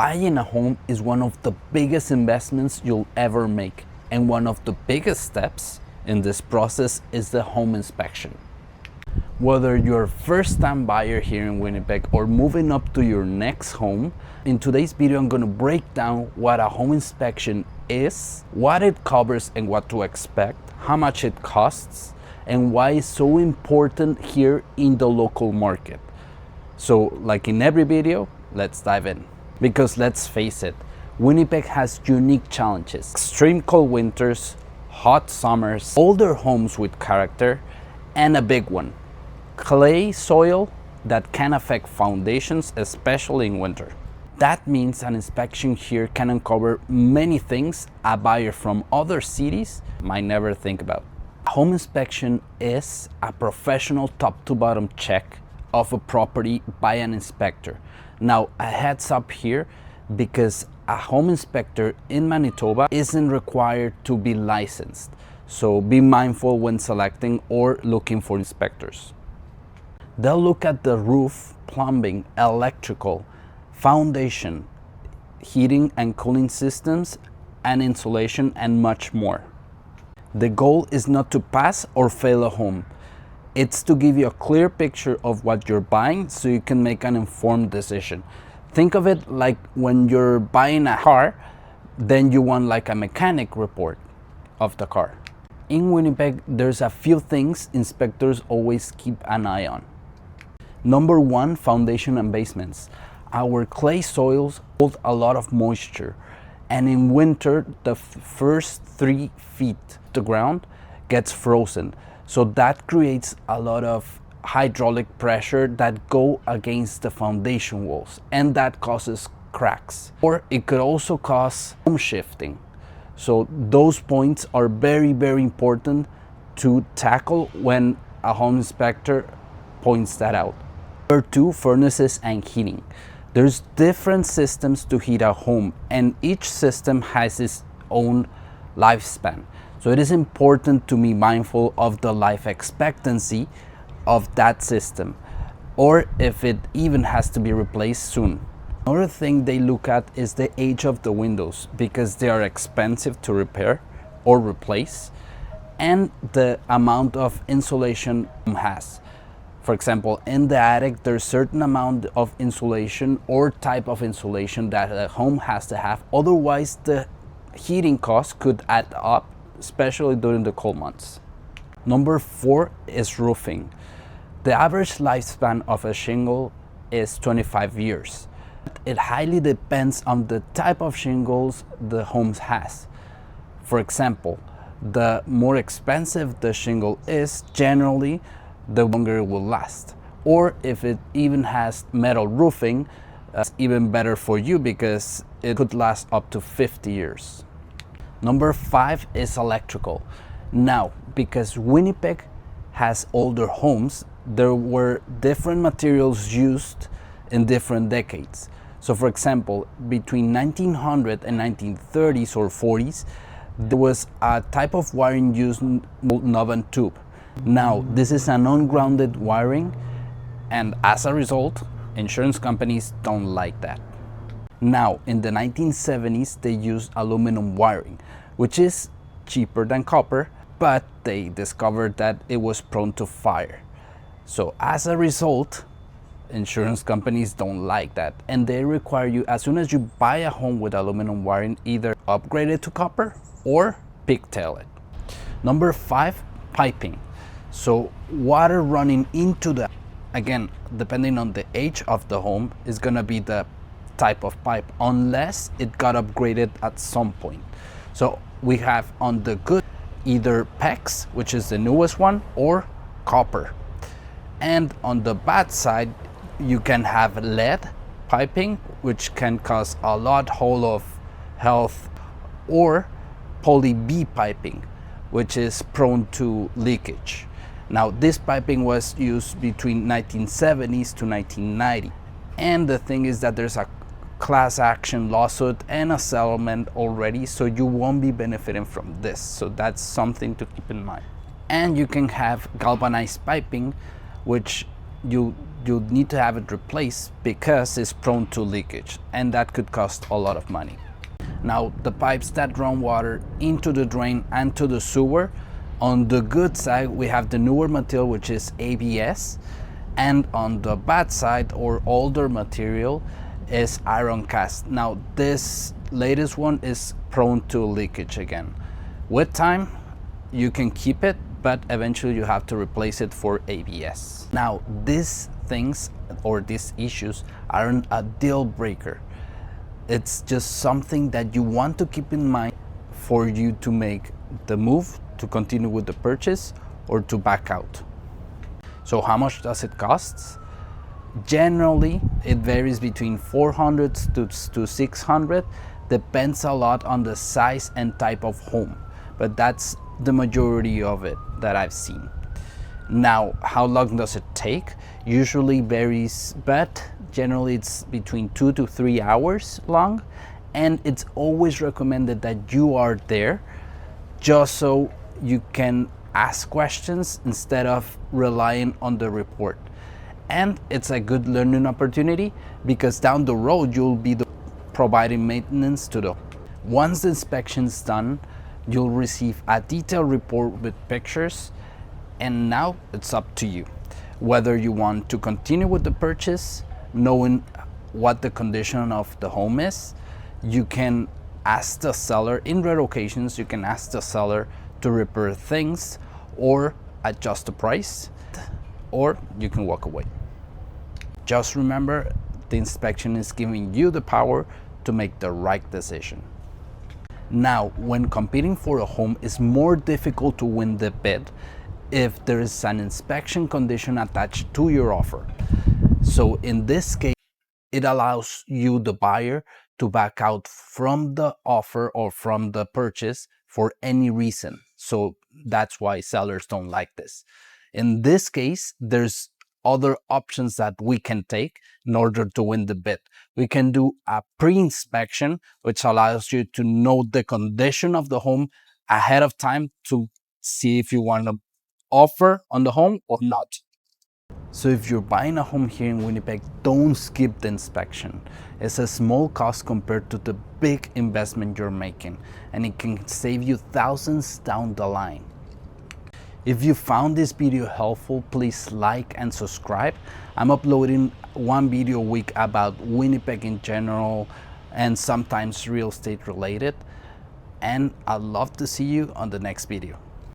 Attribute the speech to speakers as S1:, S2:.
S1: Buying a home is one of the biggest investments you'll ever make, and one of the biggest steps in this process is the home inspection. Whether you're a first-time buyer here in Winnipeg or moving up to your next home, in today's video I'm going to break down what a home inspection is, what it covers and what to expect, how much it costs, and why it's so important here in the local market. So, like in every video, let's dive in. Because let's face it, Winnipeg has unique challenges: extreme cold winters, hot summers, older homes with character, and a big one: clay soil that can affect foundations, especially in winter. That means an inspection here can uncover many things a buyer from other cities might never think about. A home inspection is a professional top-to-bottom check of a property by an inspector. Now, a heads up here, because a home inspector in Manitoba isn't required to be licensed. So be mindful when selecting or looking for inspectors. They'll look at the roof, plumbing, electrical, foundation, heating and cooling systems, and insulation, and much more. The goal is not to pass or fail a home. It's to give you a clear picture of what you're buying so you can make an informed decision. Think of it like when you're buying a car, then you want like a mechanic report of the car. In Winnipeg, there's a few things inspectors always keep an eye on. Number one, foundation and basements. Our clay soils hold a lot of moisture, and in winter, the first 3 feet of the ground gets frozen. So that creates a lot of hydraulic pressure that go against the foundation walls, and that causes cracks. Or it could also cause home shifting. So those points are very, very important to tackle when a home inspector points that out. Number two, furnaces and heating. There's different systems to heat a home, and each system has its own lifespan. So it is important to be mindful of the life expectancy of that system, or if it even has to be replaced soon. Another thing they look at is the age of the windows, because they are expensive to repair or replace, and the amount of insulation it has. For example, in the attic, there's a certain amount of insulation or type of insulation that a home has to have, otherwise the heating costs could add up, especially during the cold months. Number four is roofing. The average lifespan of a shingle is 25 years. It highly depends on the type of shingles the home has. For example, the more expensive the shingle is, generally, the longer it will last. Or if it even has metal roofing, that's even better for you because it could last up to 50 years. Number five is electrical. Now, because Winnipeg has older homes, there were different materials used in different decades. So for example, between 1900 and 1930s or 40s, there was a type of wiring used called knob and tube. Now, this is an ungrounded wiring, and as a result, insurance companies don't like that. Now, in the 1970s, they used aluminum wiring, which is cheaper than copper, but they discovered that it was prone to fire. So as a result, insurance companies don't like that, and they require you, as soon as you buy a home with aluminum wiring, either upgrade it to copper or pigtail it. Number five, piping. So water running into the, again, depending on the age of the home, is gonna be the type of pipe, unless it got upgraded at some point. So we have on the good, either PEX, which is the newest one, or copper. And on the bad side, you can have lead piping, which can cause a lot hole of health, or poly B piping, which is prone to leakage. Now, this piping was used between 1970s to 1990. And the thing is that there's a class action lawsuit and a settlement already, so you won't be benefiting from this. So that's something to keep in mind. And you can have galvanized piping, which you you'll need to have it replaced because it's prone to leakage, and that could cost a lot of money. Now, the pipes that run water into the drain and to the sewer, on the good side we have the newer material, which is ABS, and on the bad side or older material is iron cast. Now this latest one is prone to leakage again. With time you can keep it, but eventually you have to replace it for ABS. Now these things or these issues aren't a deal breaker. It's just something that you want to keep in mind for you to make the move to continue with the purchase or to back out. So how much does it cost? Generally it varies between 400 to 600, depends a lot on the size and type of home, but that's the majority of it that I've seen. Now, how long does it take? Usually varies, but generally it's between 2 to 3 hours long, and it's always recommended that you are there just so you can ask questions instead of relying on the report. And it's a good learning opportunity because down the road you'll be providing maintenance to the. Once the inspection is done, you'll receive a detailed report with pictures, and now it's up to you whether you want to continue with the purchase knowing what the condition of the home is. You can ask the seller, in rare occasions you can ask the seller to repair things or adjust the price, or you can walk away. Just remember, the inspection is giving you the power to make the right decision. Now, when competing for a home, it's more difficult to win the bid if there is an inspection condition attached to your offer. So in this case, it allows you, the buyer, to back out from the offer or from the purchase for any reason. So that's why sellers don't like this. In this case, there's other options that we can take in order to win the bid. We can do a pre-inspection, which allows you to know the condition of the home ahead of time to see if you want to offer on the home or not. So if you're buying a home here in Winnipeg, don't skip the inspection. It's a small cost compared to the big investment you're making, and it can save you thousands down the line. If you found this video helpful, please like and subscribe. I'm uploading one video a week about Winnipeg in general and sometimes real estate related. And I'd love to see you on the next video.